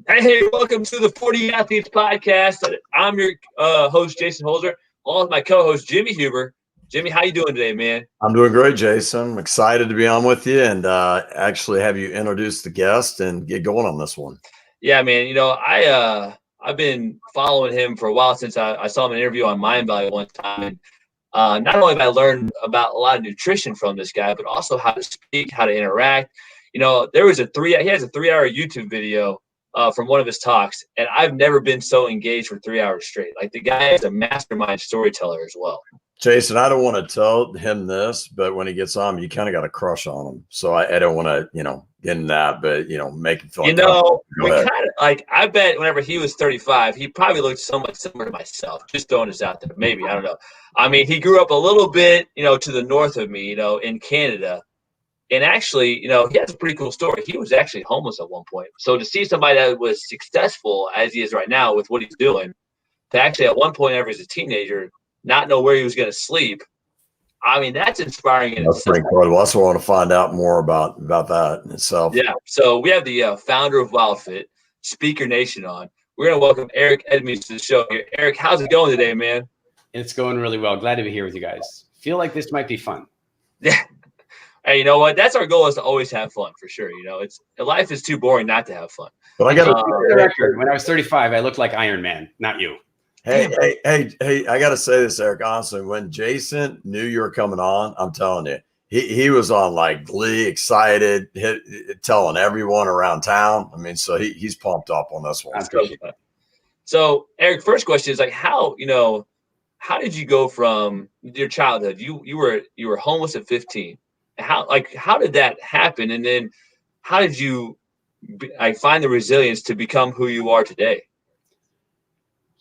Hey, welcome to the 40 Athletes Podcast. I'm your host, Jason Holzer, along with my co-host, Jimmy Huber. Jimmy, how you doing today, man? I'm doing great, Jason. I'm excited to be on with you and actually have you introduce the guest and get going on this one. Yeah, man. I've been following him for a while since I saw him in an interview on Mindvalley one time. And not only have I learned about a lot of nutrition from this guy, but also how to speak, how to interact. He has a 3-hour YouTube video from one of his talks, and I've never been so engaged for 3 hours straight. Like, the guy is a mastermind storyteller as well. Jason, I don't want to tell him this, but when he gets on, you kind of got a crush on him. So I don't want to, get in that, but, make him feel like, I bet whenever he was 35, he probably looked somewhat similar to myself. Just throwing this out there. Maybe, I don't know. I mean, he grew up a little bit, to the north of me, in Canada. And actually, he has a pretty cool story. He was actually homeless at one point. So to see somebody that was successful as he is right now with what he's doing, to actually at one point, whenever he was a teenager, not know where he was going to sleep, I mean, that's inspiring in itself. Pretty incredible. That's what I want to find out more about that in itself. Yeah. So we have the founder of WILDFIT, Speaker Nation on. We're going to welcome Eric Edmeades to the show here. Eric, how's it going today, man? It's going really well. Glad to be here with you guys. Feel like this might be fun. Yeah. Hey, you know what? That's our goal, is to always have fun, for sure. Life is too boring not to have fun. But I got the record. When I was 35, I looked like Iron Man, not you. Hey, I got to say this, Eric, honestly, when Jason knew you were coming on, I'm telling you, he was on like glee, excited, telling everyone around town. I mean, so he's pumped up on this one. So, Eric, first question is like, how did you go from your childhood? You were homeless at 15. How did that happen? And then how did you find the resilience to become who you are today?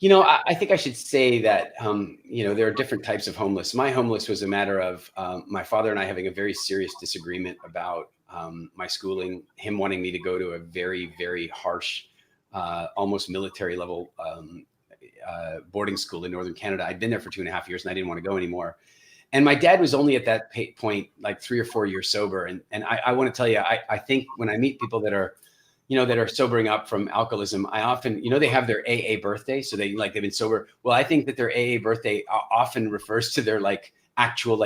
I think I should say that, there are different types of homeless. My homeless was a matter of my father and I having a very serious disagreement about my schooling, him wanting me to go to a very, very harsh, almost military level boarding school in Northern Canada. I'd been there for 2.5 years and I didn't want to go anymore. And my dad was only at that point, like 3 or 4 years sober. And I want to tell you, I think when I meet people that are, that are sobering up from alcoholism, I often, they have their AA birthday. So they've been sober. Well, I think that their AA birthday often refers to their actual,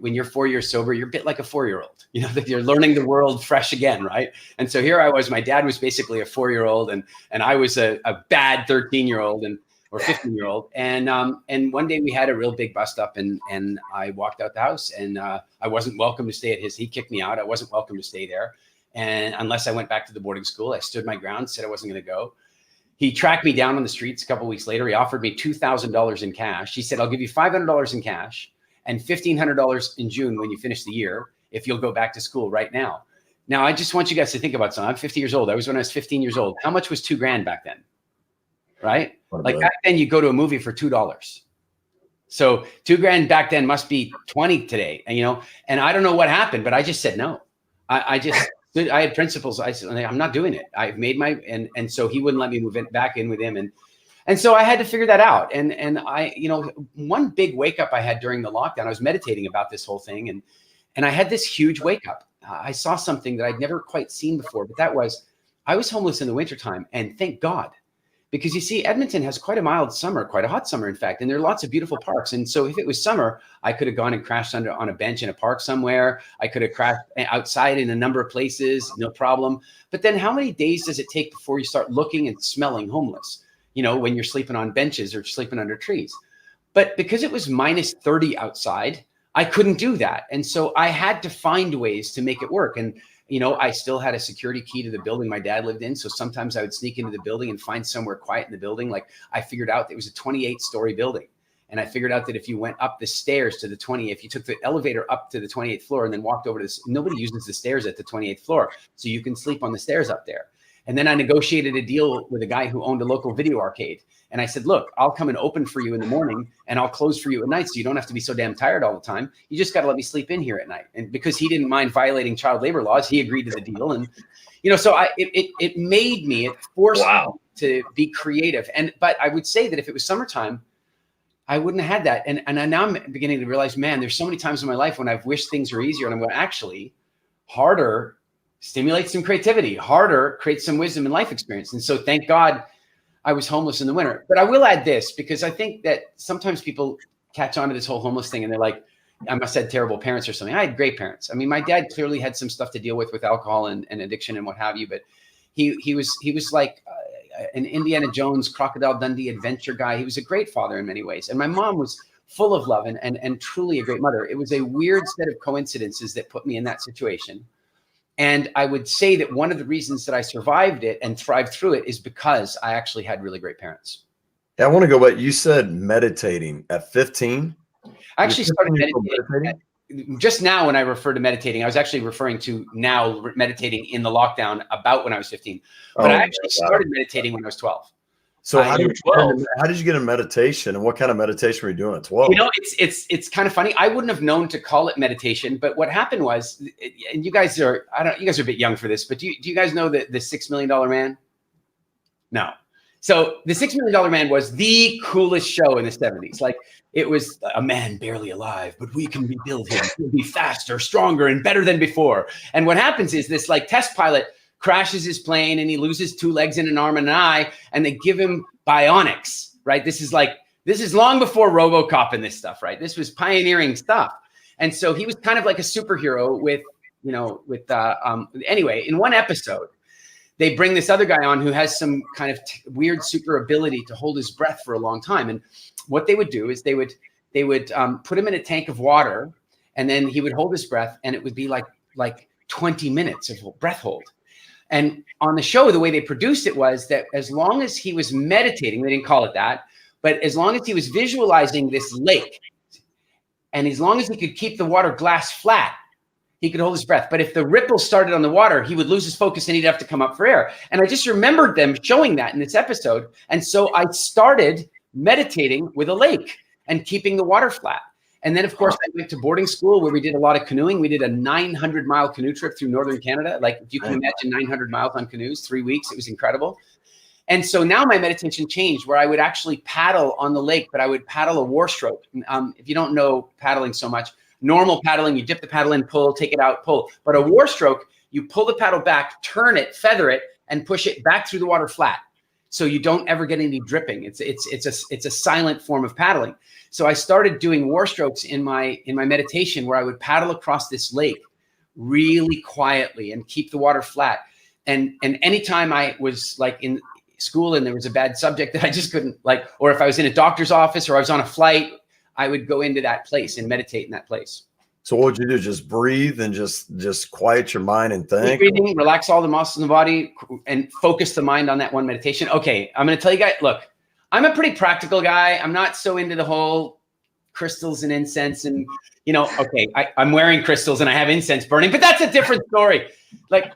when you're 4 years sober, you're a bit like a 4-year-old, that you're learning the world fresh again. Right. And so here I was, my dad was basically a 4-year-old and I was a bad 13-year-old or 15-year-old. And one day we had a real big bust up and I walked out the house and I wasn't welcome to stay at he kicked me out. I wasn't welcome to stay there. And unless I went back to the boarding school, I stood my ground, said I wasn't going to go. He tracked me down on the streets a couple of weeks later. He offered me $2,000 in cash. He said, I'll give you $500 in cash and $1,500 in June when you finish the year, if you'll go back to school right now. Now, I just want you guys to think about something. I'm 50 years old. I was when I was 15 years old. How much was $2,000 back then? Right? Like back then you go to a movie for $2. So $2,000 back then must be 20 today. And, and I don't know what happened, but I just said no. I had principles. I said, I'm not doing it. I've made and so he wouldn't let me back in with him. And so I had to figure that out. And I, one big wake up I had during the lockdown, I was meditating about this whole thing. And I had this huge wake up. I saw something that I'd never quite seen before, but that was, I was homeless in the wintertime. And thank God, because you see, Edmonton has quite a mild summer, quite a hot summer, in fact, and there are lots of beautiful parks. And so if it was summer, I could have gone and crashed on a bench in a park somewhere. I could have crashed outside in a number of places, no problem. But then how many days does it take before you start looking and smelling homeless, when you're sleeping on benches or sleeping under trees? But because it was minus 30 outside, I couldn't do that. And so I had to find ways to make it work. And I still had a security key to the building my dad lived in. So sometimes I would sneak into the building and find somewhere quiet in the building. Like I figured out it was a 28-story building. And I figured out that if you went up the stairs to the if you took the elevator up to the 28th floor and then walked over to this, nobody uses the stairs at the 28th floor. So you can sleep on the stairs up there. And then I negotiated a deal with a guy who owned a local video arcade. And I said, look, I'll come and open for you in the morning and I'll close for you at night. So you don't have to be so damn tired all the time. You just got to let me sleep in here at night. And because he didn't mind violating child labor laws, he agreed to the deal. And, so it made me, it forced me to be creative. But I would say that if it was summertime, I wouldn't have had that. And now I'm beginning to realize, man, there's so many times in my life when I've wished things were easier and I'm going, actually, harder stimulates some creativity. Harder creates some wisdom and life experience. And so thank God I was homeless in the winter. But I will add this, because I think that sometimes people catch on to this whole homeless thing and they're like, I must have had terrible parents or something. I had great parents. I mean, my dad clearly had some stuff to deal with alcohol and addiction and what have you, but he was like an Indiana Jones, Crocodile Dundee adventure guy. He was a great father in many ways. And my mom was full of love and truly a great mother. It was a weird set of coincidences that put me in that situation. And I would say that one of the reasons that I survived it and thrived through it is because I actually had really great parents. Yeah, I want to go back. You said meditating at 15. I actually started meditating just now. When I refer to meditating, I was actually referring to now meditating in the lockdown about when I was 15. But I actually started meditating when I was 12. So how did you get in meditation, and what kind of meditation were you doing at 12? You know, it's kind of funny. I wouldn't have known to call it meditation, but what happened was, and you guys are a bit young for this, but do you guys know the $6 Million Man? No. So the $6 Million Man was the coolest show in the 70s. Like, it was a man barely alive, but we can rebuild him. He'll be faster, stronger, and better than before. And what happens is this like test pilot crashes his plane and he loses 2 legs and an arm and an eye, and they give him bionics, right? This is long before RoboCop and this stuff, right? This was pioneering stuff. And so he was kind of like a superhero anyway, in one episode, they bring this other guy on who has some kind of weird super ability to hold his breath for a long time. And what they would do is they would put him in a tank of water, and then he would hold his breath, and it would be like 20 minutes of breath hold. And on the show, the way they produced it was that as long as he was meditating, they didn't call it that, but as long as he was visualizing this lake, and as long as he could keep the water glass flat, he could hold his breath. But if the ripples started on the water, he would lose his focus and he'd have to come up for air. And I just remembered them showing that in this episode. And so I started meditating with a lake and keeping the water flat. And then, of course, I went to boarding school where we did a lot of canoeing. We did a 900-mile canoe trip through northern Canada. Like, if you can imagine 900 miles on canoes, 3 weeks, it was incredible. And so now my meditation changed, where I would actually paddle on the lake, but I would paddle a war stroke. If you don't know paddling so much, normal paddling, you dip the paddle in, pull, take it out, pull. But a war stroke, you pull the paddle back, turn it, feather it, and push it back through the water flat. So you don't ever get any dripping. It's a silent form of paddling. So I started doing war strokes in my meditation, where I would paddle across this lake really quietly and keep the water flat. And anytime I was like in school and there was a bad subject that I just couldn't, like, or if I was in a doctor's office or I was on a flight, I would go into that place and meditate in that place. So what would you do? Just breathe and just quiet your mind and think? Breathing, relax all the muscles in the body, and focus the mind on that one meditation. Okay, I'm going to tell you guys, look, I'm a pretty practical guy. I'm not so into the whole crystals and incense and, okay, I'm wearing crystals and I have incense burning, but that's a different story. Like,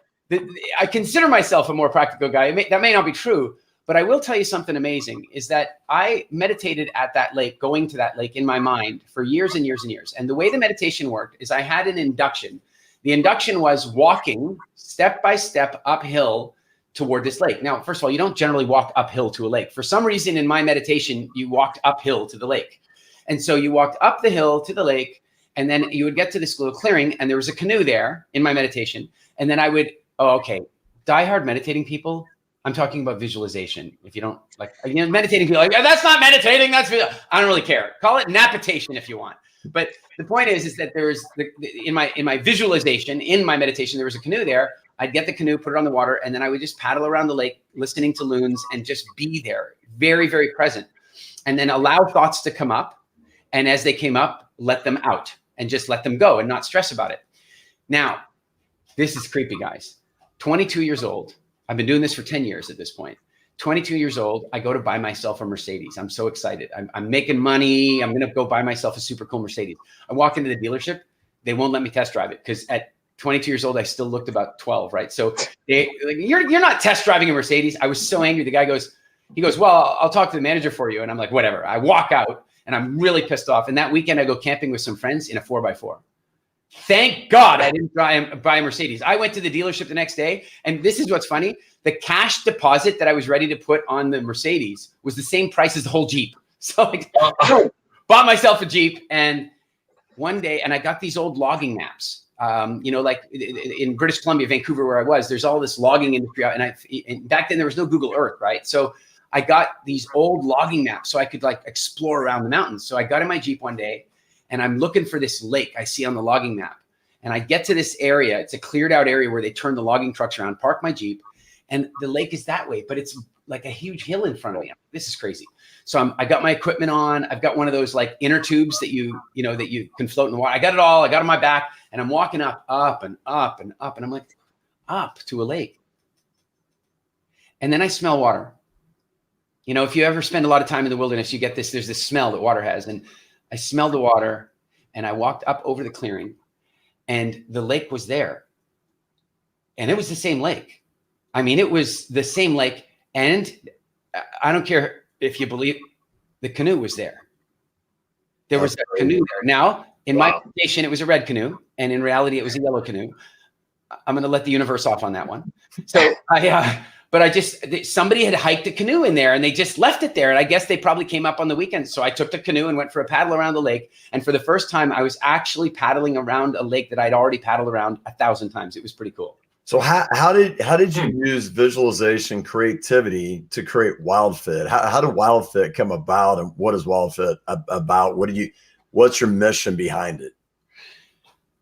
I consider myself a more practical guy. That may not be true, but I will tell you something amazing is that I meditated at that lake, going to that lake in my mind for years and years and years. And the way the meditation worked is I had an induction. The induction was walking step by step uphill toward this lake. Now, first of all, you don't generally walk uphill to a lake. For some reason in my meditation, you walked uphill to the lake. And so you walked up the hill to the lake, and then you would get to this little clearing, and there was a canoe there in my meditation. And then I would, diehard meditating people, I'm talking about visualization. If you don't like, meditating people, like, that's not meditating. I don't really care. Call it napitation if you want. But the point is that there is in my visualization, in my meditation, there was a canoe there. I'd get the canoe, put it on the water, and then I would just paddle around the lake, listening to loons, and just be there, very, very present. And then allow thoughts to come up. And as they came up, let them out and just let them go and not stress about it. Now, this is creepy, guys. 22 years old. I've been doing this for 10 years at this point. 22 years old, I go to buy myself a Mercedes. I'm so excited. I'm making money. I'm going to go buy myself a super cool Mercedes. I walk into the dealership. They won't let me test drive it because at 22 years old, I still looked about 12, right? So you're not test driving a Mercedes. I was so angry. The guy goes, well, I'll talk to the manager for you. And I'm like, whatever. I walk out and I'm really pissed off. And that weekend I go camping with some friends in a 4x4. Thank God I didn't buy a Mercedes. I went to the dealership the next day, and this is what's funny. The cash deposit that I was ready to put on the Mercedes was the same price as the whole Jeep. So I bought myself a Jeep, and one day, and I got these old logging maps. Like in British Columbia, Vancouver, where I was, there's all this logging industry out. And back then there was no Google Earth, right? So I got these old logging maps so I could like explore around the mountains. So I got in my Jeep one day and I'm looking for this lake I see on the logging map. And I get to this area. It's a cleared out area where they turn the logging trucks around, park my Jeep, and the lake is that way, but it's like a huge hill in front of me. This is crazy. So I got my equipment on. I've got one of those like inner tubes that you can float in the water. I got it all. I got on my back and I'm walking up and up and up. And I'm like, up to a lake. And then I smell water. If you ever spend a lot of time in the wilderness, you get this, there's this smell that water has. And I smelled the water and I walked up over the clearing and the lake was there. And it was the same lake. I mean, it was the same lake. And I don't care if you believe the canoe was there. There was a canoe there. Now, in my estimation, it was a red canoe. And in reality, it was a yellow canoe. I'm going to let the universe off on that one. So somebody had hiked a canoe in there and they just left it there. And I guess they probably came up on the weekend. So I took the canoe and went for a paddle around the lake. And for the first time, I was actually paddling around a lake that I'd already paddled around 1,000 times. It was pretty cool. So how did you use visualization, creativity to create WILDFIT? How did WILDFIT come about, and what is WILDFIT about? What's your mission behind it?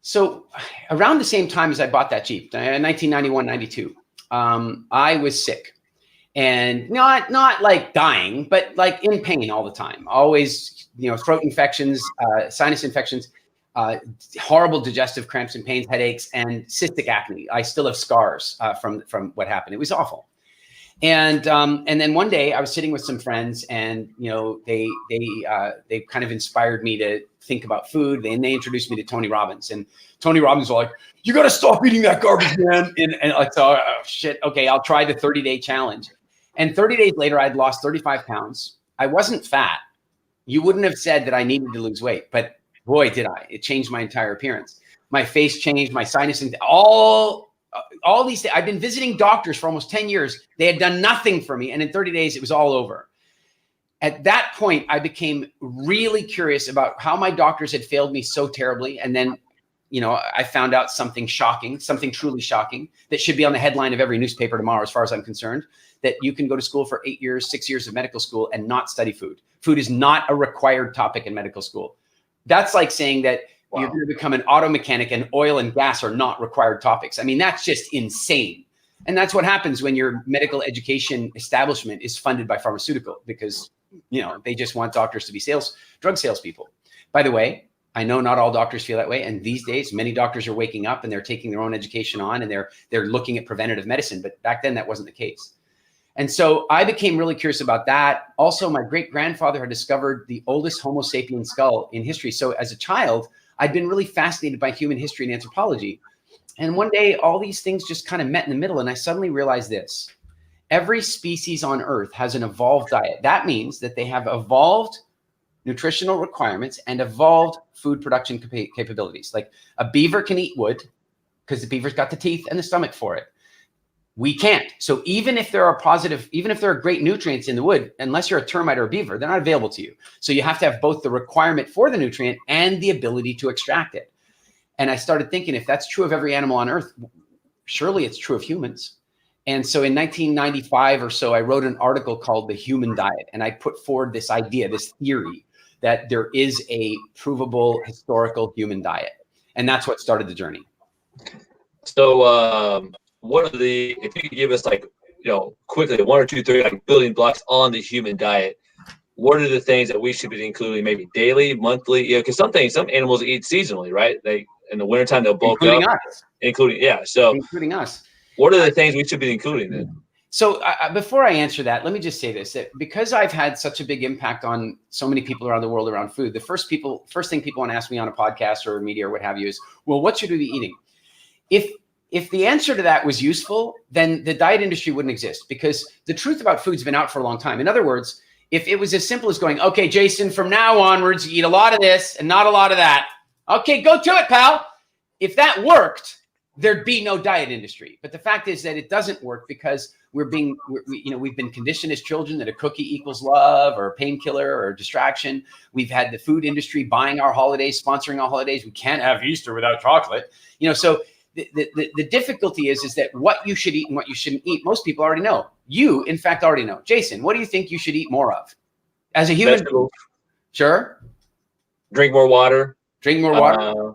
So around the same time as I bought that Jeep, 1991, 92, I was sick, and not like dying, but like in pain all the time. Always, throat infections, sinus infections, horrible digestive cramps and pains, headaches, and cystic acne. I still have scars from what happened. It was awful. And then one day I was sitting with some friends, and they kind of inspired me to think about food. And they introduced me to Tony Robbins, and Tony Robbins was like, "You got to stop eating that garbage, man." And I thought, "Oh shit, okay, I'll try the 30-day challenge." And 30 days later, I'd lost 35 pounds. I wasn't fat. You wouldn't have said that I needed to lose weight, but boy, did I. It changed my entire appearance. My face changed, my sinus, and all these things. I've been visiting doctors for almost 10 years. They had done nothing for me. And in 30 days, it was all over. At that point, I became really curious about how my doctors had failed me so terribly. And then, I found out something shocking, something truly shocking that should be on the headline of every newspaper tomorrow, as far as I'm concerned, that you can go to school for 8 years, 6 years of medical school and not study food. Food is not a required topic in medical school. That's like saying that you're going to become an auto mechanic and oil and gas are not required topics. I mean, that's just insane. And that's what happens when your medical education establishment is funded by pharmaceutical, because, they just want doctors to be drug salespeople. By the way, I know not all doctors feel that way. And these days, many doctors are waking up and they're taking their own education on, and they're looking at preventative medicine. But back then that wasn't the case. And so I became really curious about that. Also, my great-grandfather had discovered the oldest Homo sapien skull in history. So as a child, I'd been really fascinated by human history and anthropology. And one day, all these things just kind of met in the middle. And I suddenly realized this. Every species on Earth has an evolved diet. That means that they have evolved nutritional requirements and evolved food production capabilities. Like a beaver can eat wood because the beaver's got the teeth and the stomach for it. We can't. So even if there are great nutrients in the wood, unless you're a termite or a beaver, they're not available to you. So you have to have both the requirement for the nutrient and the ability to extract it. And I started thinking, if that's true of every animal on Earth, surely it's true of humans. And so in 1995 or so, I wrote an article called The Human Diet. And I put forward this idea, this theory, that there is a provable historical human diet. And that's what started the journey. So if you could give us quickly 1 or 2, 3 building blocks on the human diet, what are the things that we should be including, maybe daily, monthly? Because some animals eat seasonally, right? They in the wintertime they'll bulk up, including us. What are the things we should be including then? So before I answer that, let me just say this, that because I've had such a big impact on so many people around the world around food, the first thing people want to ask me on a podcast or media or what have you is, well, what should we be eating? If the answer to that was useful, then the diet industry wouldn't exist, because the truth about food's been out for a long time. In other words, if it was as simple as going, okay, Jason, from now onwards, you eat a lot of this and not a lot of that. Okay, go to it, pal. If that worked, there'd be no diet industry. But the fact is that it doesn't work, because we've been conditioned as children that a cookie equals love or a painkiller or a distraction. We've had the food industry buying our holidays, sponsoring our holidays. We can't have Easter without chocolate. So the difficulty is that what you should eat and what you shouldn't eat, most people already know. You, in fact, already know. Jason, what do you think you should eat more of as a human? Vegetables. Sure. Drink more water. Drink more water.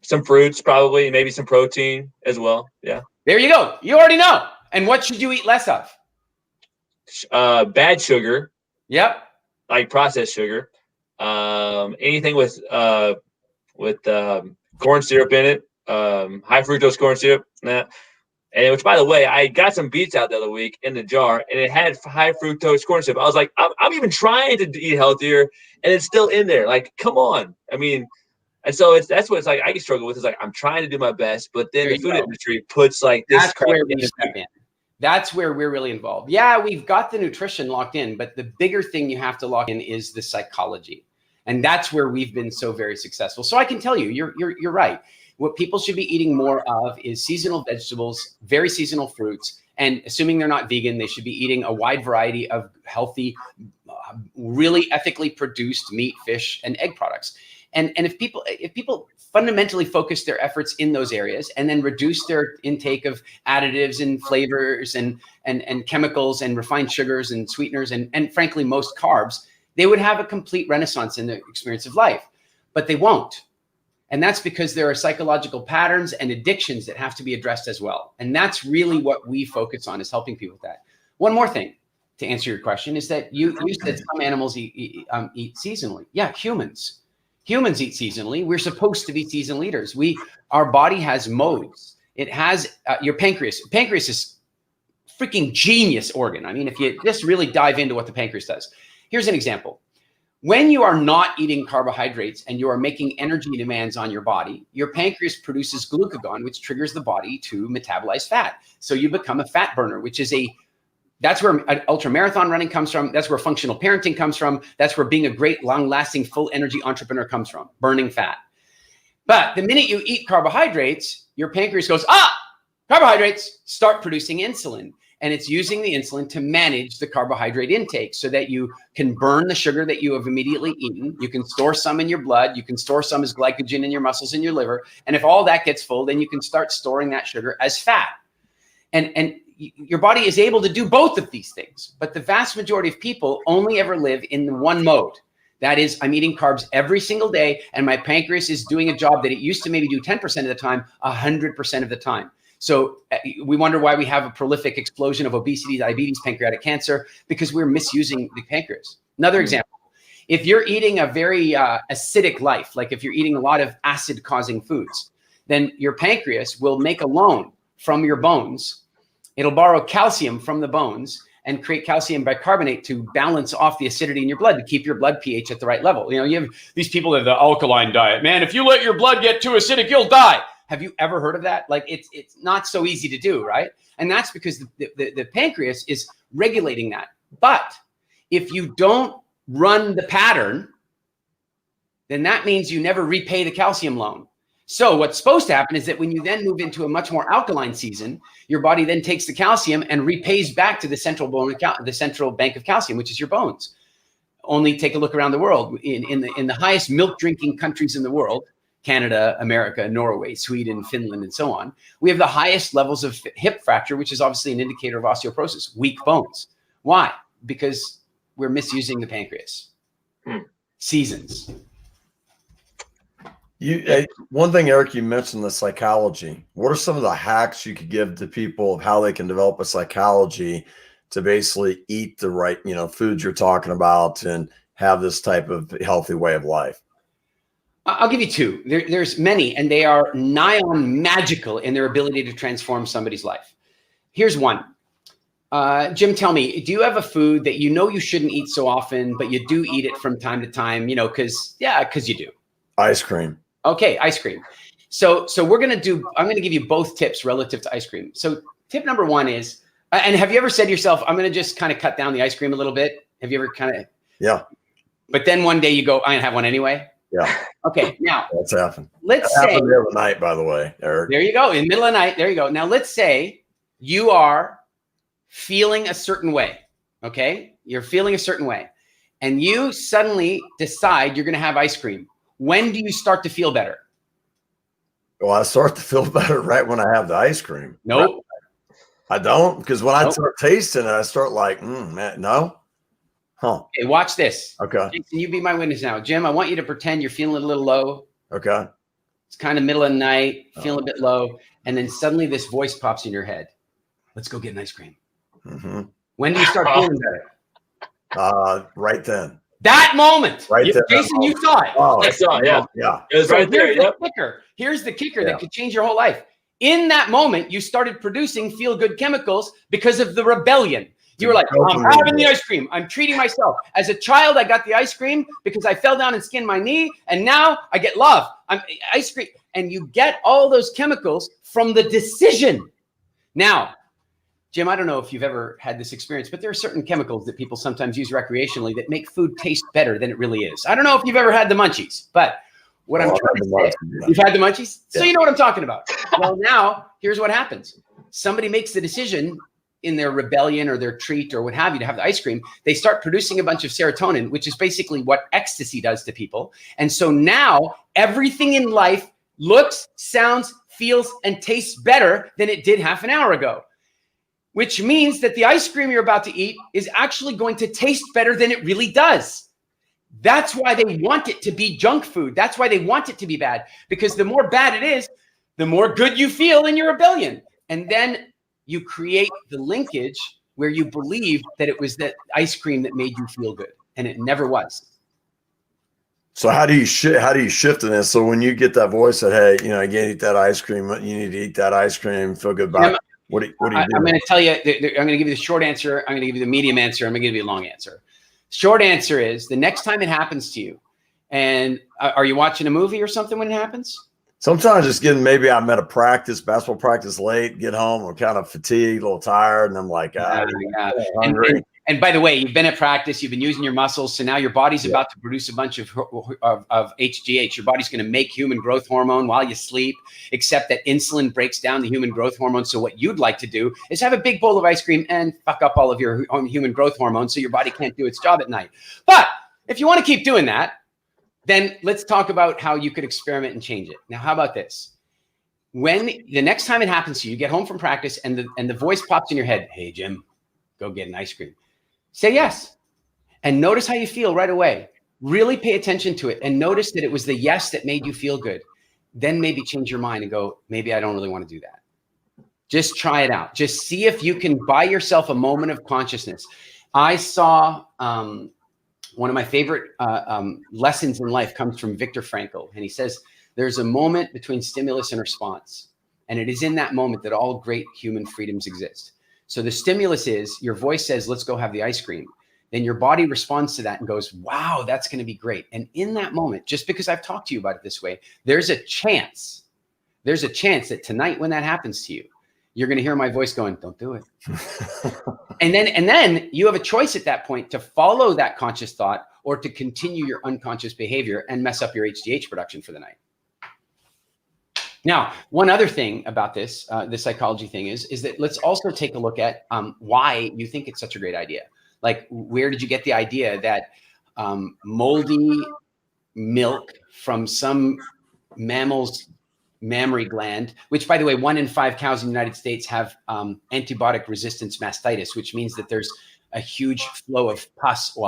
Some fruits, probably, maybe some protein as well. Yeah. There you go. You already know. And what should you eat less of? Bad sugar. Yep. Like processed sugar. Anything with corn syrup in it. High fructose corn syrup. And which, by the way, I got some beets out the other week in the jar, and it had high fructose corn syrup. I was like, I'm even trying to eat healthier, and it's still in there. Like, come on. I mean, and so that's what it's like. I can struggle with. It's like I'm trying to do my best, but then the food industry puts like this. That's where we step in. That's where we're really involved. Yeah, we've got the nutrition locked in, but the bigger thing you have to lock in is the psychology, and that's where we've been so very successful. So I can tell you, you're right. What people should be eating more of is seasonal vegetables, very seasonal fruits, and assuming they're not vegan, they should be eating a wide variety of healthy, really ethically produced meat, fish, and egg products. And if people fundamentally focus their efforts in those areas and then reduce their intake of additives and flavors and chemicals and refined sugars and sweeteners and frankly most carbs, they would have a complete renaissance in the experience of life. But they won't. And that's because there are psychological patterns and addictions that have to be addressed as well. And that's really what we focus on, is helping people with that. One more thing to answer your question is that you said some animals eat seasonally. Yeah, humans eat seasonally. We're supposed to be season leaders. Our body has modes. It has your pancreas. Pancreas is freaking genius organ. I mean, if you just really dive into what the pancreas does. Here's an example. When you are not eating carbohydrates and you are making energy demands on your body, your pancreas produces glucagon, which triggers the body to metabolize fat. So you become a fat burner, that's where ultra marathon running comes from. That's where functional parenting comes from. That's where being a great, long-lasting, full energy entrepreneur comes from, burning fat. But the minute you eat carbohydrates, your pancreas goes, carbohydrates, start producing insulin. And it's using the insulin to manage the carbohydrate intake so that you can burn the sugar that you have immediately eaten. You can store some in your blood. You can store some as glycogen in your muscles in your liver. And if all that gets full, then you can start storing that sugar as fat. And your body is able to do both of these things. But the vast majority of people only ever live in one mode. That is, I'm eating carbs every single day, and my pancreas is doing a job that it used to maybe do 10% of the time, 100% of the time. So we wonder why we have a prolific explosion of obesity, diabetes, pancreatic cancer, because we're misusing the pancreas. Another example, if you're eating a very acidic life, like if you're eating a lot of acid-causing foods, then your pancreas will make a loan from your bones. It'll borrow calcium from the bones and create calcium bicarbonate to balance off the acidity in your blood, to keep your blood pH at the right level. You have these people that have the alkaline diet. Man, if you let your blood get too acidic, you'll die. Have you ever heard of that? Like it's not so easy to do, right? And that's because the pancreas is regulating that. But if you don't run the pattern, then that means you never repay the calcium loan. So what's supposed to happen is that when you then move into a much more alkaline season, your body then takes the calcium and repays back to the central bank of calcium, which is your bones. Only take a look around the world. In the highest milk drinking countries in the world, Canada, America, Norway, Sweden, Finland, and so on, we have the highest levels of hip fracture, which is obviously an indicator of osteoporosis, weak bones. Why? Because we're misusing the pancreas. Seasons. One thing, Eric, you mentioned the psychology. What are some of the hacks you could give to people of how they can develop a psychology to basically eat the right, foods you're talking about and have this type of healthy way of life? I'll give you two. There's many, and they are nigh on magical in their ability to transform somebody's life. Here's one. Jim, tell me, do you have a food that you shouldn't eat so often, but you do eat it from time to time, because you do? Ice cream. Okay, ice cream. So I'm going to give you both tips relative to ice cream. So tip number one is, and have you ever said to yourself, I'm going to just kind of cut down the ice cream a little bit? Have you ever kind of? Yeah. But then one day you go, I'm going to have one anyway. Yeah. Okay. Now that's happened. Let's say happened the other night, by the way, Eric. There you go. In the middle of the night. There you go. Now let's say you are feeling a certain way. Okay. You're feeling a certain way. And you suddenly decide you're going to have ice cream. When do you start to feel better? Well, I start to feel better right when I have the ice cream. Nope. Right? I don't, because when I start tasting it, I start like, man, no. Huh. Okay, watch this. Okay. Jason, you be my witness now. Jim, I want you to pretend you're feeling a little low. Okay. It's kind of middle of the night, feeling a bit low. And then suddenly this voice pops in your head. Let's go get an ice cream. Mm-hmm. When do you start feeling better? Right then. That moment. Right there. Jason, you saw it. Oh, I saw it, yeah. Yeah. It was right there. Yep. Here's the kicker that could change your whole life. In that moment, you started producing feel-good chemicals because of the rebellion. You were like, I'm having the ice cream. I'm treating myself. As a child, I got the ice cream because I fell down and skinned my knee. And now I get love. I'm ice cream. And you get all those chemicals from the decision. Now, Jim, I don't know if you've ever had this experience, but there are certain chemicals that people sometimes use recreationally that make food taste better than it really is. I don't know if you've ever had the munchies, but what I'm trying to say, you've had the munchies? Yeah. So you know what I'm talking about. Well, now here's what happens. Somebody makes the decision in their rebellion or their treat or what have you to have the ice cream. They start producing a bunch of serotonin, which is basically what ecstasy does to people. And so now everything in life looks, sounds, feels, and tastes better than it did half an hour ago, which means that the ice cream you're about to eat is actually going to taste better than it really does. That's why they want it to be junk food. That's why they want it to be bad, because the more bad it is, the more good you feel in your rebellion. And then you create the linkage where you believe that it was that ice cream that made you feel good, and it never was. So how do you shift in this? So when you get that voice that, hey, you know, you can't eat that ice cream, you need to eat that ice cream, feel good about it. What do you do? I'm going to tell you, I'm going to give you the short answer. I'm going to give you the medium answer. I'm going to give you a long answer. Short answer is the next time it happens to you, and are you watching a movie or something when it happens? Sometimes just maybe I'm at a basketball practice late, get home, I'm kind of fatigued, a little tired, and I'm like, hungry. And by the way, you've been at practice, you've been using your muscles, so now your body's about to produce a bunch of HGH. Your body's going to make human growth hormone while you sleep, except that insulin breaks down the human growth hormone. So what you'd like to do is have a big bowl of ice cream and fuck up all of your own human growth hormone so your body can't do its job at night. But if you want to keep doing that, then let's talk about how you could experiment and change it. Now, how about this? When the next time it happens to you, you get home from practice and the voice pops in your head, hey, Jim, go get an ice cream. Say yes. And notice how you feel right away. Really pay attention to it and notice that it was the yes that made you feel good. Then maybe change your mind and go, maybe I don't really want to do that. Just try it out. Just see if you can buy yourself a moment of consciousness. I saw one of my favorite lessons in life comes from Viktor Frankl. And he says, there's a moment between stimulus and response. And it is in that moment that all great human freedoms exist. So the stimulus is your voice says, let's go have the ice cream. Then your body responds to that and goes, wow, that's going to be great. And in that moment, just because I've talked to you about it this way, there's a chance that tonight when that happens to you, you're going to hear my voice going, don't do it. and then you have a choice at that point to follow that conscious thought or to continue your unconscious behavior and mess up your HGH production for the night. Now, one other thing about this, the psychology thing is that let's also take a look at why you think it's such a great idea. Like, where did you get the idea that moldy milk from some mammal's mammary gland, which, by the way, 1 in 5 cows in the United States have antibiotic resistance mastitis, which means that there's a huge flow of pus,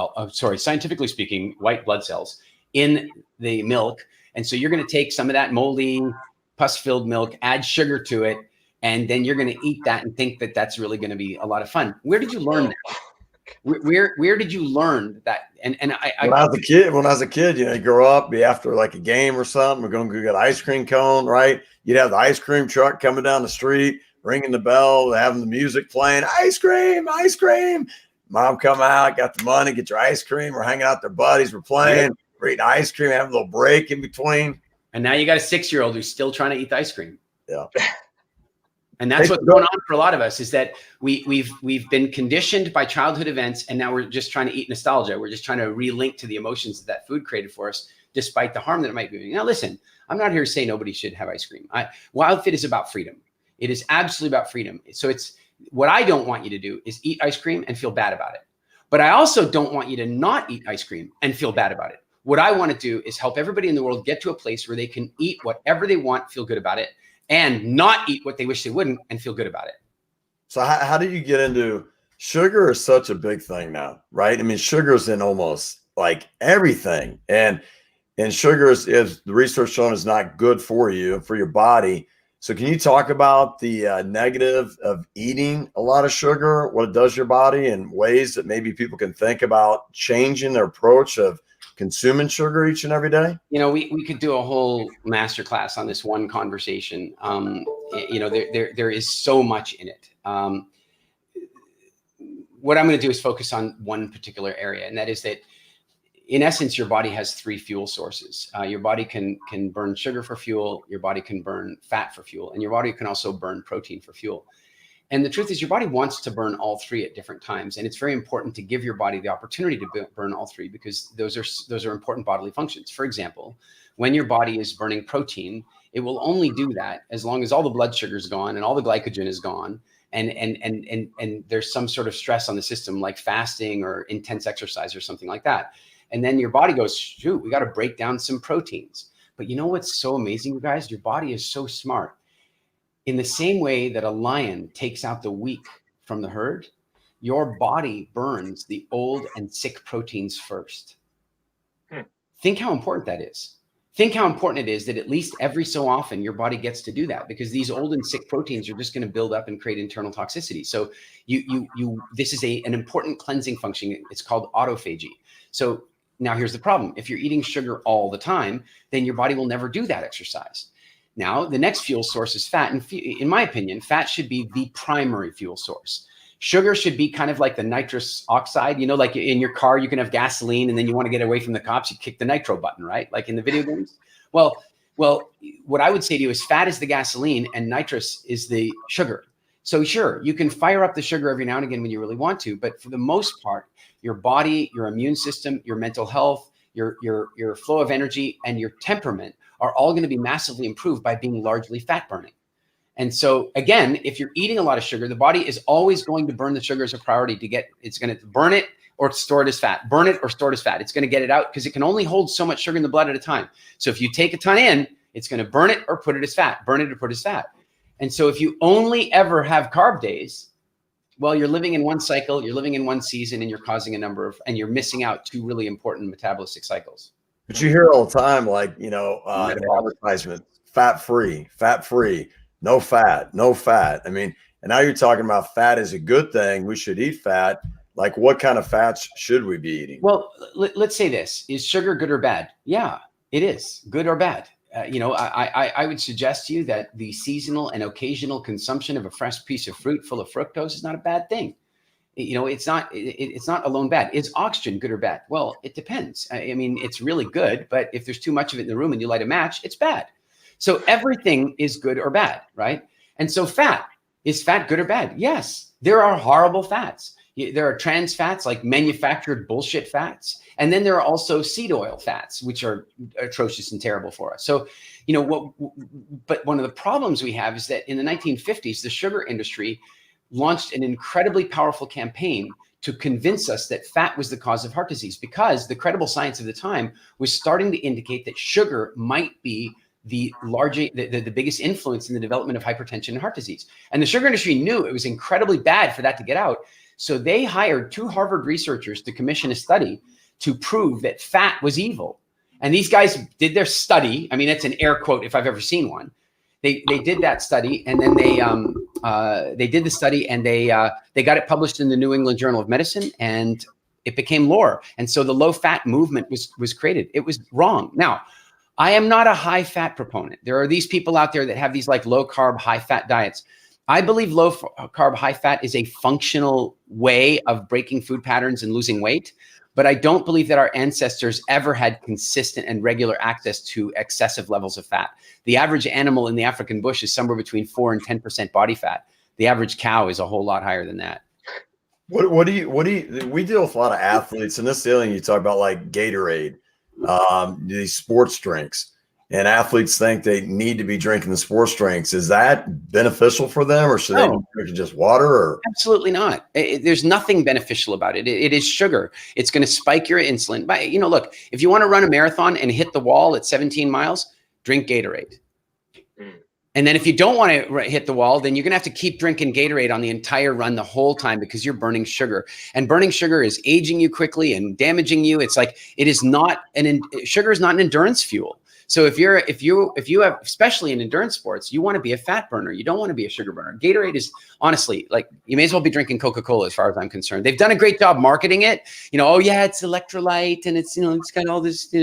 scientifically speaking, white blood cells in the milk. And so you're going to take some of that moldy pus-filled milk, add sugar to it, and then you're going to eat that and think that that's really going to be a lot of fun. Where did you learn that? Where did you learn that? And when I was a kid, you know, you grow up, be after like a game or something, we're going to go get an ice cream cone, right? You'd have the ice cream truck coming down the street, ringing the bell, having the music playing, ice cream, ice cream. Mom come out, got the money, get your ice cream. We're hanging out with their buddies, we're playing, we're eating ice cream, having a little break in between. And now you got a 6-year-old who's still trying to eat the ice cream. Yeah. And that's what's going on for a lot of us is that we've been conditioned by childhood events, and now we're just trying to eat nostalgia. We're just trying to relink to the emotions that food created for us, despite the harm that it might be doing. Now, listen, I'm not here to say nobody should have ice cream. WILDFIT is about freedom. It is absolutely about freedom. So What I don't want you to do is eat ice cream and feel bad about it. But I also don't want you to not eat ice cream and feel bad about it. What I want to do is help everybody in the world get to a place where they can eat whatever they want, feel good about it, and not eat what they wish they wouldn't and feel good about it. So how do you get into sugar is such a big thing now, right? I mean, sugar's in almost like everything. And sugar is the research shown is not good for you, for your body. So can you talk about the negative of eating a lot of sugar, what it does to your body, and ways that maybe people can think about changing their approach of consuming sugar each and every day? You know, we could do a whole masterclass on this one conversation. You know, there is so much in it. What I'm going to do is focus on one particular area, and that is that, in essence, your body has three fuel sources. Your body can burn sugar for fuel, your body can burn fat for fuel, and your body can also burn protein for fuel. And the truth is, your body wants to burn all three at different times. And it's very important to give your body the opportunity to burn all three, because those are important bodily functions. For example, when your body is burning protein, it will only do that as long as all the blood sugar is gone and all the glycogen is gone. And there's some sort of stress on the system, like fasting or intense exercise or something like that. And then your body goes, shoot, we got to break down some proteins. But you know what's so amazing, you guys? Your body is so smart. In the same way that a lion takes out the weak from the herd, your body burns the old and sick proteins first. Think how important that is. Think how important it is that at least every so often your body gets to do that, because these old and sick proteins are just going to build up and create internal toxicity. So this is an important cleansing function. It's called autophagy. So now here's the problem. If you're eating sugar all the time, then your body will never do that exercise. Now, the next fuel source is fat. And in my opinion, fat should be the primary fuel source. Sugar should be kind of like the nitrous oxide. You know, like in your car, you can have gasoline, and then you want to get away from the cops, you kick the nitro button, right? Like in the video games. Well, what I would say to you is fat is the gasoline and nitrous is the sugar. So sure, you can fire up the sugar every now and again when you really want to, but for the most part, your body, your immune system, your mental health, your flow of energy, and your temperament are all going to be massively improved by being largely fat burning. And so again, if you're eating a lot of sugar, the body is always going to burn the sugar as a priority it's going to burn it or store it as fat, burn it or store it as fat. It's going to get it out because it can only hold so much sugar in the blood at a time. So if you take a ton in, it's going to burn it or put it as fat, burn it or put it as fat. And so if you only ever have carb days, well, you're living in one cycle, you're living in one season, and you're causing and you're missing out two really important metabolistic cycles. But you hear all the time, like, advertisement, fat free, no fat, no fat. I mean, and now you're talking about fat is a good thing. We should eat fat. Like, what kind of fats should we be eating? Well, let's say this. Is sugar good or bad? Yeah, it is good or bad. I would suggest to you that the seasonal and occasional consumption of a fresh piece of fruit full of fructose is not a bad thing. It's not alone bad. Is oxygen good or bad? Well, it depends. I mean, it's really good, but if there's too much of it in the room and you light a match, it's bad. So everything is good or bad, right? And so is fat good or bad? Yes, there are horrible fats. There are trans fats, like manufactured bullshit fats. And then there are also seed oil fats, which are atrocious and terrible for us. So, but one of the problems we have is that in the 1950s, the sugar industry launched an incredibly powerful campaign to convince us that fat was the cause of heart disease, because the credible science of the time was starting to indicate that sugar might be the biggest influence in the development of hypertension and heart disease. And the sugar industry knew it was incredibly bad for that to get out. So they hired 2 Harvard researchers to commission a study to prove that fat was evil. And these guys did their study. I mean, that's an air quote if I've ever seen one. They did that study, and then they did the study, and they got it published in the New England Journal of Medicine, and it became lore. And so the low fat movement was created. It was wrong. Now, I am not a high fat proponent. There are these people out there that have these like low carb, high fat diets. I believe low carb, high fat is a functional way of breaking food patterns and losing weight. But I don't believe that our ancestors ever had consistent and regular access to excessive levels of fat. The average animal in the African bush is somewhere between 4 and 10% body fat. The average cow is a whole lot higher than that. What do you, we deal with a lot of athletes, and this thing you talk about, like Gatorade, these sports drinks. and athletes think they need to be drinking the sports drinks. Is that beneficial for them, or should they be drinking just water? Or absolutely not. There's nothing beneficial about it. It is sugar. It's going to spike your insulin. But, you know, look, if you want to run a marathon and hit the wall at 17 miles, drink Gatorade. And then if you don't want to hit the wall, then you're going to have to keep drinking Gatorade on the entire run the whole time, because you're burning sugar, and burning sugar is aging you quickly and damaging you. It's like, sugar is not an endurance fuel. So if you have, especially in endurance sports, you want to be a fat burner. You don't want to be a sugar burner. Gatorade is honestly, like, you may as well be drinking Coca-Cola as far as I'm concerned. They've done a great job marketing it. You know, oh yeah, it's electrolyte and it's, you know, it's got all this,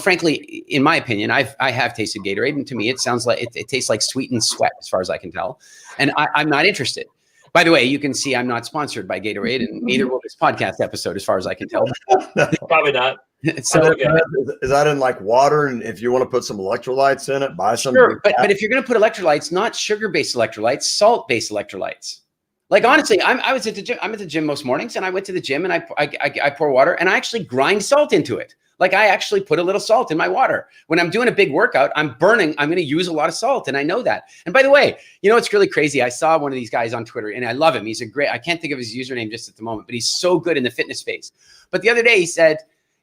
frankly, in my opinion, I have tasted Gatorade, and to me, it sounds like it tastes like sweetened sweat as far as I can tell. And I'm not interested. By the way, you can see I'm not sponsored by Gatorade, and neither will this podcast episode, as far as I can tell. Probably not. So is that in like water? And if you want to put some electrolytes in it, buy some. Sure, but if you're going to put electrolytes, not sugar-based electrolytes, salt-based electrolytes. Like, honestly, I was at the gym. I'm at the gym most mornings, and I went to the gym and I pour water, and I actually grind salt into it. Like, I actually put a little salt in my water. When I'm doing a big workout, I'm going to use a lot of salt, and I know that. And by the way, you know, it's really crazy. I saw one of these guys on Twitter, and I love him. He's I can't think of his username just at the moment, but he's so good in the fitness space. But the other day he said,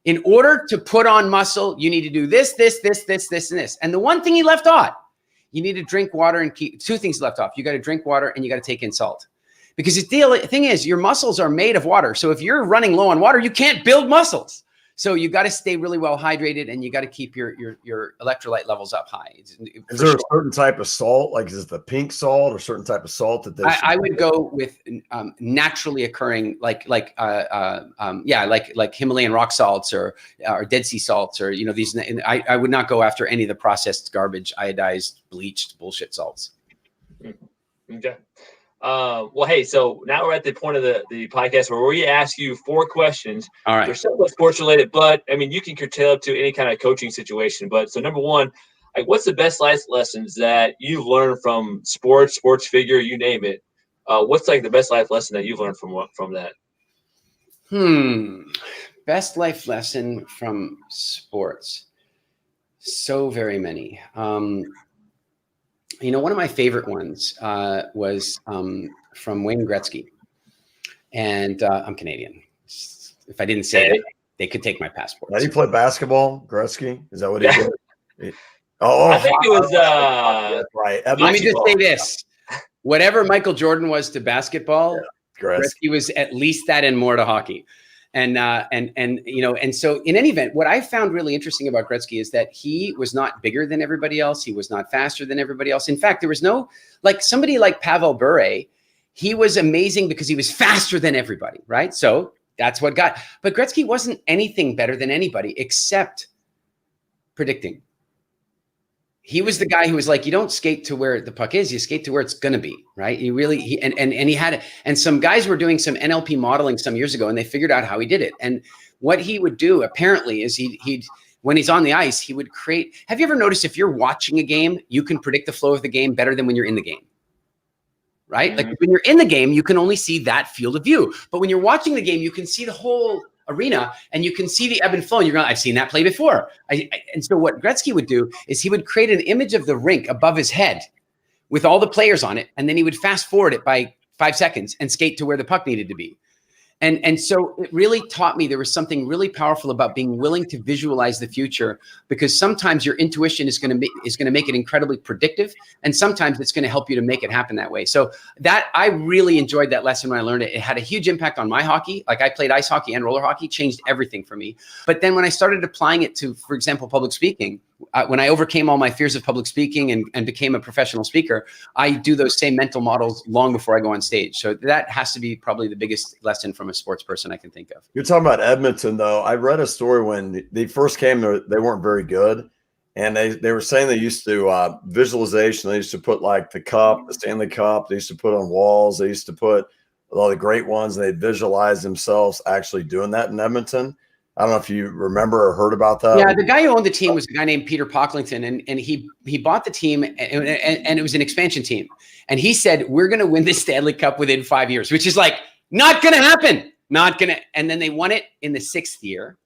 in order to put on muscle, you need to do this, this, this, this, this, and this. And the one thing he left off, you need to drink water, and keep two things left off. You got to drink water, and you got to take in salt. Because the thing is, your muscles are made of water. So if you're running low on water, you can't build muscles. So you got to stay really well hydrated, and you got to keep your electrolyte levels up high. Is there a certain type of salt, like is it the pink salt, or certain type of salt that they? I would go with naturally occurring, like Himalayan rock salts or Dead Sea salts, or, you know, these. I would not go after any of the processed garbage, iodized, bleached bullshit salts. Okay. Well, hey, so now we're at the point of the podcast where we ask you 4 questions. All right. They're somewhat sports related, but I mean, you can curtail it to any kind of coaching situation. But so number 1, like, what's the best life lessons that you've learned from sports figure, you name it? What's like the best life lesson that you've learned from that? Best life lesson from sports. So very many. You know, one of my favorite ones was from Wayne Gretzky. And I'm Canadian. If I didn't say it, they could take my passport. Did he play basketball, Gretzky? Is that what he did? I think it was right. Let me just say this. Whatever Michael Jordan was to basketball, Gretzky was at least that and more to hockey. And so in any event, what I found really interesting about Gretzky is that he was not bigger than everybody else. He was not faster than everybody else. In fact, there was no, like, somebody like Pavel Bure, he was amazing because he was faster than everybody, right? So that's what but Gretzky wasn't anything better than anybody except predicting. He was the guy who was like, you don't skate to where the puck is, you skate to where it's going to be, right? And some guys were doing some NLP modeling some years ago, and they figured out how he did it. And what he would do apparently is he'd when he's on the ice, he would create. Have you ever noticed if you're watching a game, you can predict the flow of the game better than when you're in the game? Right? Mm-hmm. Like when you're in the game, you can only see that field of view. But when you're watching the game, you can see the whole arena, and you can see the ebb and flow. And you're going, I've seen that play before. And so what Gretzky would do is he would create an image of the rink above his head with all the players on it. And then he would fast forward it by 5 seconds and skate to where the puck needed to be. And so it really taught me there was something really powerful about being willing to visualize the future, because sometimes your intuition is going to make it incredibly predictive, and sometimes it's going to help you to make it happen that way. So that I really enjoyed that lesson when I learned it. It had a huge impact on my hockey. Like I played ice hockey and roller hockey, changed everything for me. But then when I started applying it to, for example, public speaking, when I overcame all my fears of public speaking and became a professional speaker, I do those same mental models long before I go on stage. So that has to be probably the biggest lesson from a sports person I can think of. You're talking about Edmonton, though. I read a story when they first came there, they weren't very good. And they were saying they used to visualization. They used to put like the cup, the Stanley Cup. They used to put on walls. They used to put all the great ones. They visualized themselves actually doing that in Edmonton. I don't know if you remember or heard about that. Yeah, the guy who owned the team was a guy named Peter Pocklington, and he bought the team, and it was an expansion team. And he said, we're going to win this Stanley Cup within 5 years, which is like, not going to happen. Not going to. And then they won it in the 6th year,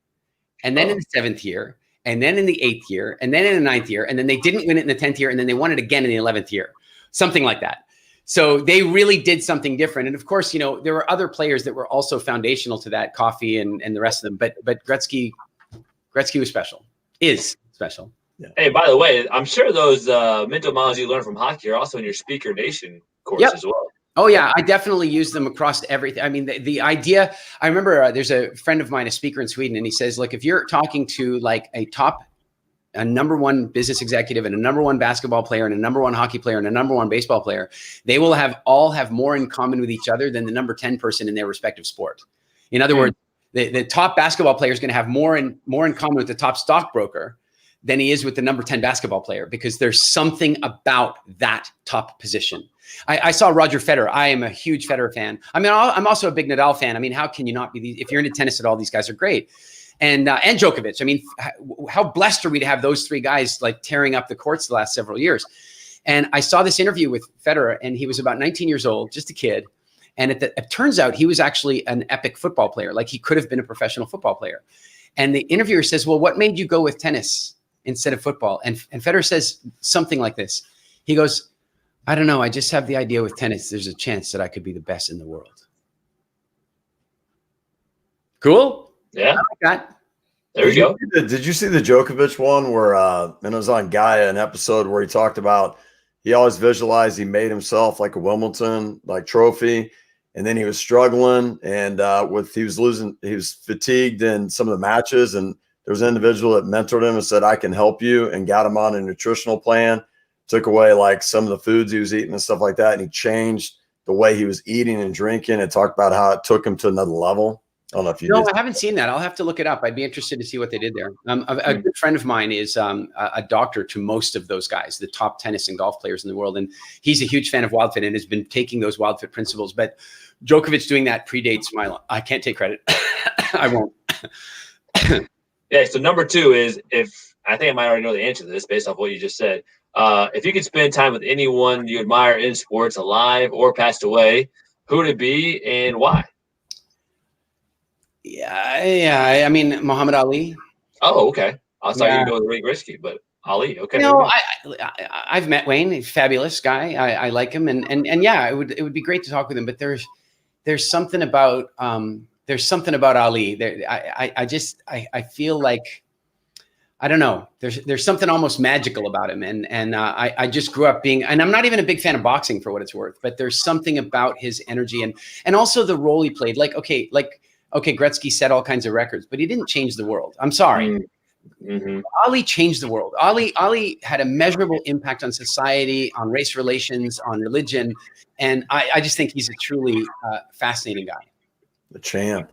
and then in the 7th year, and then in the 8th year, and then in the 9th year, and then they didn't win it in the 10th year, and then they won it again in the 11th year, something like that. So they really did something different. And of course, there were other players that were also foundational to that, Coffey and the rest of them. But Gretzky was special, is special. Yeah. Hey, by the way, I'm sure those mental models you learn from hockey are also in your Speaker Nation course as well. Oh, yeah. I definitely use them across everything. I mean, the idea, I remember there's a friend of mine, a speaker in Sweden, and he says, look, if you're talking to like a number one business executive and a number one basketball player and a number one hockey player and a number one baseball player, they will all have more in common with each other than the number 10 person in their respective sport. In other words, the top basketball player is going to have more in common with the top stockbroker than he is with the number 10 basketball player, because there's something about that top position. I saw Roger Federer. I am a huge Federer fan. I mean, I'm also a big Nadal fan. I mean, how can you not be? If you're into tennis at all, these guys are great. And Djokovic. I mean, how blessed are we to have those three guys like tearing up the courts the last several years? And I saw this interview with Federer, and he was about 19 years old, just a kid. And it turns out he was actually an epic football player. Like, he could have been a professional football player. And the interviewer says, well, what made you go with tennis instead of football? And Federer says something like this. He goes, I don't know. I just have the idea with tennis, there's a chance that I could be the best in the world. Cool. Yeah. I like that. There we go. Did you see the Djokovic one where, and it was on Gaia, an episode where he talked about, he always visualized he made himself like a Wimbledon like trophy, and then he was struggling, and he was fatigued in some of the matches, and there was an individual that mentored him and said, I can help you, and got him on a nutritional plan, took away like some of the foods he was eating and stuff like that, and he changed the way he was eating and drinking, and talked about how it took him to another level. I don't know if you No, I haven't seen that. I'll have to look it up. I'd be interested to see what they did there. A good friend of mine is a doctor to most of those guys, the top tennis and golf players in the world. And he's a huge fan of WILDFIT and has been taking those WILDFIT principles. But Djokovic doing that predates my life. I can't take credit. I won't. Yeah, so number 2 is, I think I might already know the answer to this based off what you just said. If you could spend time with anyone you admire in sports, alive or passed away, who would it be and why? Yeah. I mean, Muhammad Ali. Oh, okay. I thought you'd go with Ray Gretzky, but Ali. Okay. No, I've met Wayne. He's a fabulous guy. I like him, and yeah, it would be great to talk with him. But there's something about Ali. I feel like, I don't know. There's something almost magical about him, and I just grew up being. And I'm not even a big fan of boxing, for what it's worth. But there's something about his energy and also the role he played. Okay, Gretzky set all kinds of records, but he didn't change the world. I'm sorry. Mm-hmm. Ali changed the world. Ali had a measurable impact on society, on race relations, on religion. And I just think he's a truly fascinating guy. The champ.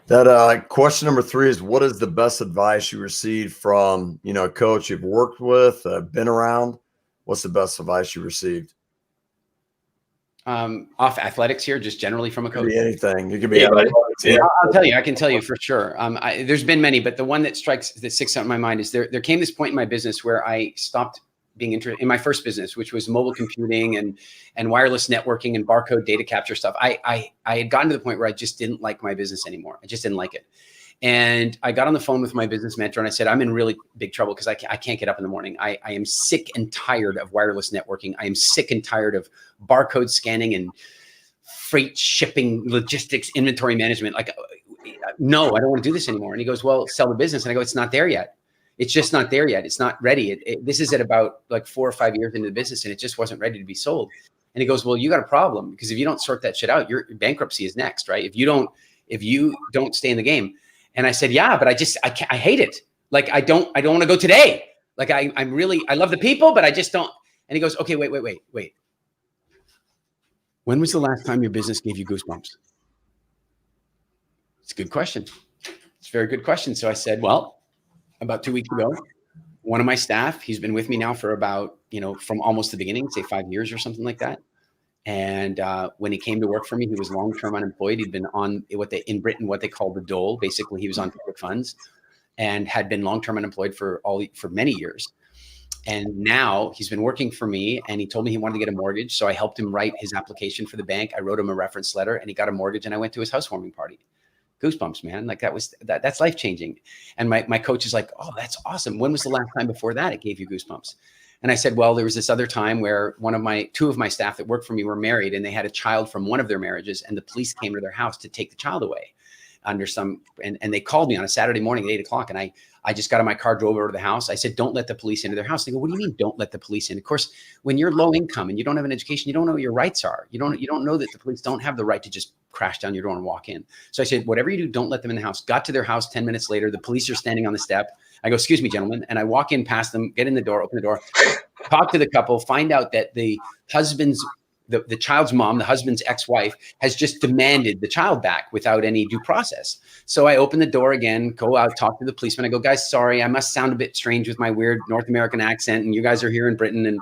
That question number 3 is, what is the best advice you received from, a coach you've worked with, been around? What's the best advice you received? Off athletics here, just generally from a coach. It could be anything. It could be I'll tell you. I can tell you for sure. There's been many, but the one that sticks out in my mind is there came this point in my business where I stopped being interested in my first business, which was mobile computing and wireless networking and barcode data capture stuff. I had gotten to the point where I just didn't like my business anymore. I just didn't like it. And I got on the phone with my business mentor and I said, I'm in really big trouble because I can't get up in the morning. I am sick and tired of wireless networking. I am sick and tired of barcode scanning and freight shipping, logistics, inventory management. Like, no, I don't want to do this anymore. And he goes, well, sell the business. And I go, it's not there yet. It's just not there yet. It's not ready. This is at about like 4 or 5 years into the business and it just wasn't ready to be sold. And he goes, well, you got a problem because if you don't sort that shit out, your bankruptcy is next, right? If you don't stay in the game. And I said, yeah, but I hate it. Like, I don't want to go today. Like, I love the people, but I just don't. And he goes, okay, wait. When was the last time your business gave you goosebumps? It's a good question. It's a very good question. So I said, well, about 2 weeks ago, one of my staff, he's been with me now for about, from almost the beginning, say 5 years or something like that. And when he came to work for me, he was long-term unemployed. He'd been on in Britain, what they call the dole. Basically, he was on public funds and had been long-term unemployed for many years. And now he's been working for me and he told me he wanted to get a mortgage. So I helped him write his application for the bank. I wrote him a reference letter and he got a mortgage and I went to his housewarming party. goosebumps, man. Like that's life changing. And my coach is like, oh, that's awesome. When was the last time before that it gave you goosebumps? And I said, well, there was this other time where two of my staff that worked for me were married, and they had a child from one of their marriages, and the police came to their house to take the child away under and they called me on a Saturday morning at 8 o'clock. And I just got in my car, drove over to the house. I said, don't let the police into their house. They go, what do you mean don't let the police in? Of course, when you're low income and you don't have an education, you don't know what your rights are. You don't know that the police don't have the right to just crash down your door and walk in. So I said, whatever you do, don't let them in the house. Got to their house 10 minutes later. The police are standing on the step. I go, excuse me, gentlemen. And I walk in past them, get in the door, open the door, talk to the couple, find out that the child's mom, the husband's ex-wife, has just demanded the child back without any due process. So I open the door again, go out, talk to the policeman. I go, guys, sorry, I must sound a bit strange with my weird North American accent, and you guys are here in Britain, and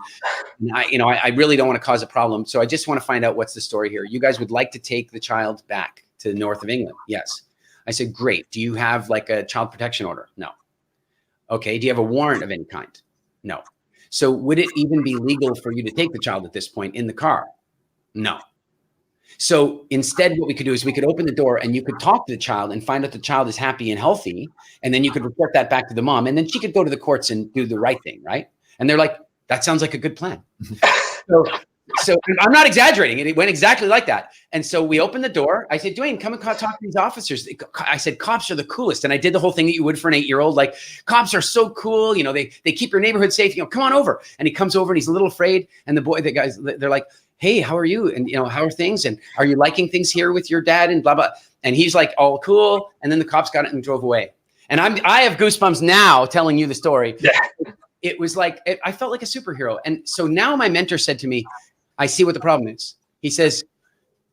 I really don't want to cause a problem. So I just want to find out what's the story here. You guys would like to take the child back to the north of England? Yes. I said, great. Do you have like a child protection order? No. Okay. Do you have a warrant of any kind? No. So would it even be legal for you to take the child at this point in the car? No. So instead, what we could do is we could open the door and you could talk to the child and find out the child is happy and healthy. And then you could report that back to the mom. And then she could go to the courts and do the right thing, right? And they're like, that sounds like a good plan. So I'm not exaggerating. It went exactly like that. And so we opened the door. I said, Dwayne, come and talk to these officers. I said, cops are the coolest. And I did the whole thing that you would for an 8-year-old. Like, cops are so cool. They keep your neighborhood safe. Come on over. And he comes over and he's a little afraid. And the guys, they're like, hey, how are you? And, how are things? And are you liking things here with your dad? And blah, blah. And he's like, all cool. And then the cops got it and drove away. And I have goosebumps now telling you the story. Yeah. It was like, I felt like a superhero. And so now my mentor said to me, I see what the problem is. He says,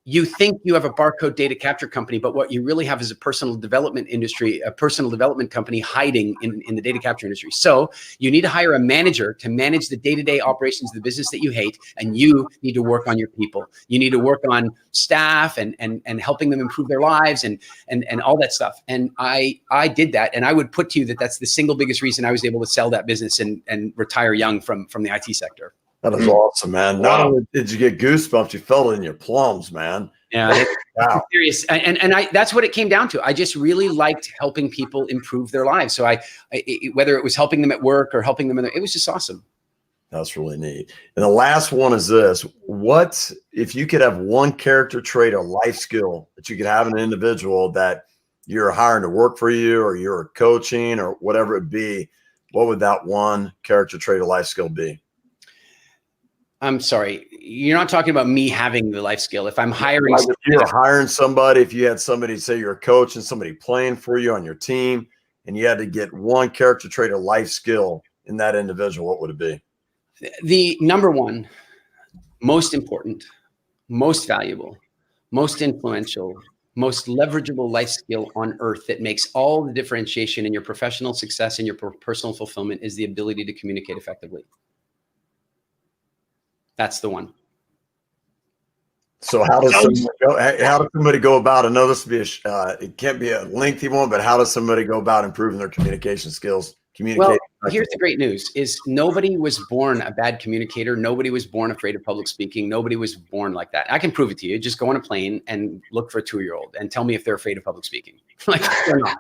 you think you have a barcode data capture company, but what you really have is a personal development industry, a personal development company hiding in the data capture industry. So you need to hire a manager to manage the day-to-day operations of the business that you hate. And you need to work on your people. You need to work on staff and helping them improve their lives and all that stuff. And I did that. And I would put to you that that's the single biggest reason I was able to sell that business and retire young from the IT sector. That is awesome, man. Wow. Not only did you get goosebumps, you felt it in your plums, man. Yeah. Wow. Serious. And that's what it came down to. I just really liked helping people improve their lives. So whether it was helping them at work or helping them it was just awesome. That's really neat. And the last one is this. What if you could have one character trait or life skill that you could have in an individual that you're hiring to work for you or you're coaching or whatever it be, what would that one character trait or life skill be? I'm sorry, you're not talking about me having the life skill. If I'm hiring, if you're hiring somebody, if you had somebody, say you're a coach and somebody playing for you on your team, and you had to get one character trait or life skill in that individual, what would it be? The number one, most important, most valuable, most influential, most leverageable life skill on earth that makes all the differentiation in your professional success and your personal fulfillment is the ability to communicate effectively. That's the one. So how does somebody go about? I know this would be it can't be a lengthy one, but how does somebody go about improving their communication skills? Well, here's the great news: is nobody was born a bad communicator. Nobody was born afraid of public speaking. Nobody was born like that. I can prove it to you. Just go on a plane and look for a 2-year-old and tell me if they're afraid of public speaking. Like they're not.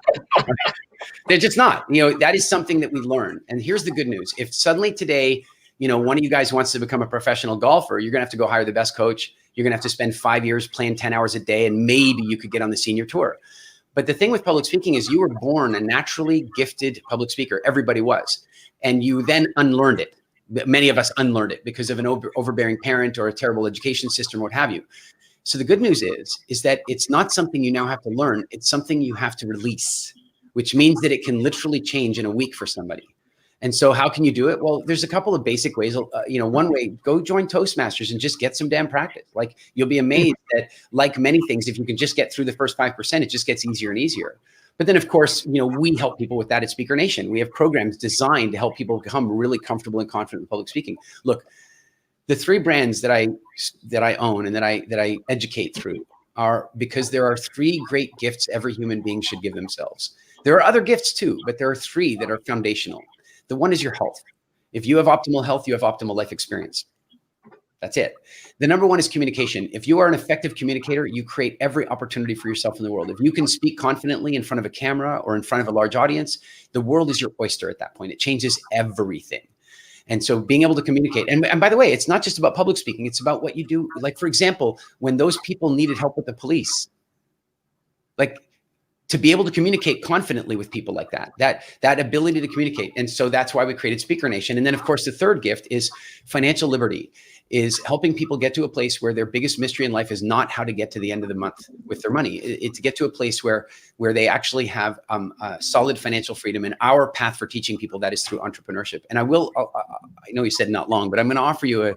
They're just not. That is something that we learn. And here's the good news: if suddenly today, one of you guys wants to become a professional golfer, you're going to have to go hire the best coach. You're going to have to spend 5 years playing 10 hours a day, and maybe you could get on the senior tour. But the thing with public speaking is you were born a naturally gifted public speaker. Everybody was. And you then unlearned it. Many of us unlearned it because of an overbearing parent or a terrible education system, what have you. So the good news is that it's not something you now have to learn. It's something you have to release, which means that it can literally change in a week for somebody. And so how can you do it? Well, there's a couple of basic ways. One way, go join Toastmasters and just get some damn practice. Like, you'll be amazed that, like many things, if you can just get through the first 5%, it just gets easier and easier. But then, of course, we help people with that at Speaker Nation. We have programs designed to help people become really comfortable and confident in public speaking. Look, the 3 brands that I own and that I educate through are because there are 3 great gifts every human being should give themselves. There are other gifts too, but there are 3 that are foundational. The one is your health. If you have optimal health, you have optimal life experience. That's it. The number one is communication. If you are an effective communicator, you create every opportunity for yourself in the world. If you can speak confidently in front of a camera or in front of a large audience, the world is your oyster at that point. It changes everything. And so being able to communicate, and by the way, it's not just about public speaking. It's about what you do. Like, for example, when those people needed help with the police, like, to be able to communicate confidently with people like that ability to communicate. And so that's why we created Speaker Nation. And then, of course, the third gift is financial liberty, is helping people get to a place where their biggest mystery in life is not how to get to the end of the month with their money. It's to get to a place where they actually have solid financial freedom. And our path for teaching people that is through entrepreneurship. And I know you said not long, but I'm going to offer you a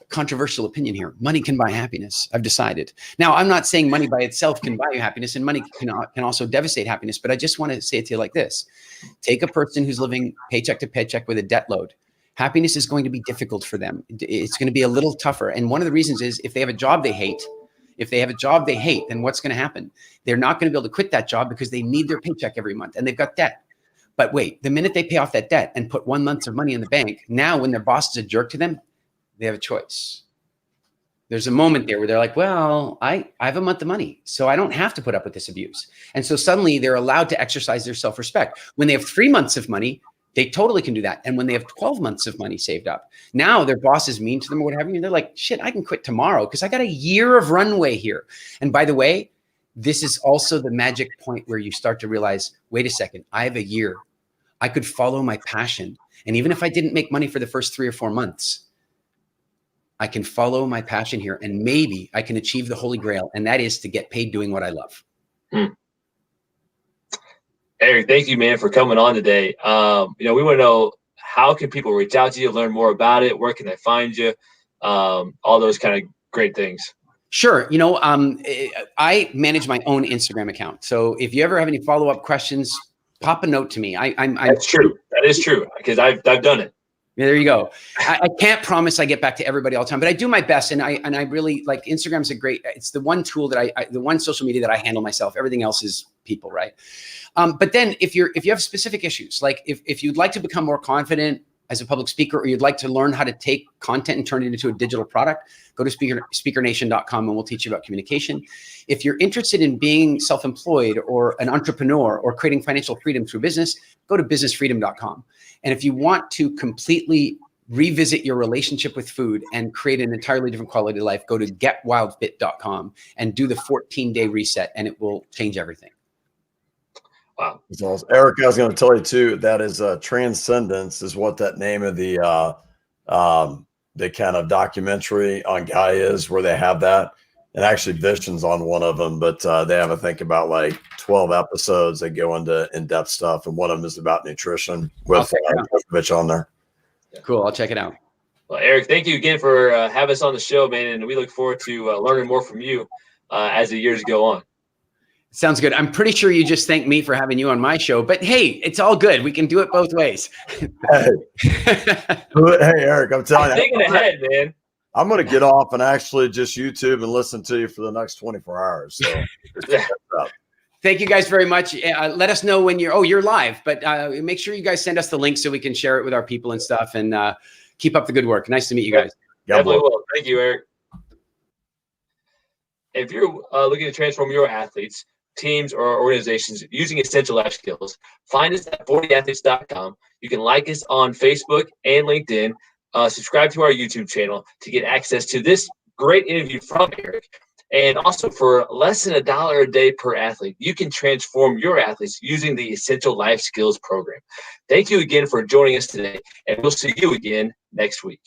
controversial opinion here. Money can buy happiness. I've decided. Now, I'm not saying money by itself can buy you happiness, and money can also devastate happiness. But I just want to say it to you like this. Take a person who's living paycheck to paycheck with a debt load. Happiness is going to be difficult for them. It's going to be a little tougher. And one of the reasons is if they have a job they hate, then what's going to happen? They're not going to be able to quit that job because they need their paycheck every month and they've got debt. But wait, the minute they pay off that debt and put 1 month of money in the bank, now when their boss is a jerk to them, they have a choice. There's a moment there where they're like, well, I have a month of money, so I don't have to put up with this abuse. And so suddenly they're allowed to exercise their self-respect. When they have 3 months of money, they totally can do that. And when they have 12 months of money saved up, now their boss is mean to them or what have you. And they're like, shit, I can quit tomorrow because I got a year of runway here. And by the way, this is also the magic point where you start to realize, wait a second, I have a year. I could follow my passion. And even if I didn't make money for the first 3 or 4 months, I can follow my passion here and maybe I can achieve the Holy Grail. And that is to get paid doing what I love. Eric, thank you, man, for coming on today. We want to know, how can people reach out to you, learn more about it? Where can they find you? All those kind of great things. Sure. I manage my own Instagram account. So if you ever have any follow-up questions, pop a note to me. That's true. That is true because I've done it. Yeah, there you go. I can't promise I get back to everybody all the time, but I do my best. And I really like Instagram's it's the one tool the one social media that I handle myself. Everything else is people, right? But then if you have specific issues, like if you'd like to become more confident as a public speaker, or you'd like to learn how to take content and turn it into a digital product, go to speakernation.com and we'll teach you about communication. If you're interested in being self-employed or an entrepreneur or creating financial freedom through business, go to businessfreedom.com. And if you want to completely revisit your relationship with food and create an entirely different quality of life, go to getwildfit.com and do the 14-day reset, and it will change everything. Wow. That's awesome. Eric, I was going to tell you too, that is Transcendence is what that name of the kind of documentary on Gaia is, where they have that. And actually Vision's on one of them, but they have, I think, about like 12 episodes that go into in-depth stuff. And one of them is about nutrition with Djokovic on there. Cool. I'll check it out. Well, Eric, thank you again for having us on the show, man. And we look forward to learning more from you as the years go on. Sounds good. I'm pretty sure you just thanked me for having you on my show, but hey, it's all good. We can do it both ways. Hey, Eric, I'm telling you. Thinking ahead, man. I'm going to get off and actually just YouTube and listen to you for the next 24 hours. So Thank you guys very much. Let us know when you're live, but make sure you guys send us the link so we can share it with our people and stuff, and keep up the good work. Nice to meet you guys. Definitely will. Thank you, Eric. If you're looking to transform your athletes, teams, or organizations using essential life skills, find us at 40athletes.com. You can like us on Facebook and LinkedIn. Subscribe to our YouTube channel to get access to this great interview from Eric. And also, for less than $1 a day per athlete, you can transform your athletes using the Essential Life Skills program. Thank you again for joining us today, and we'll see you again next week.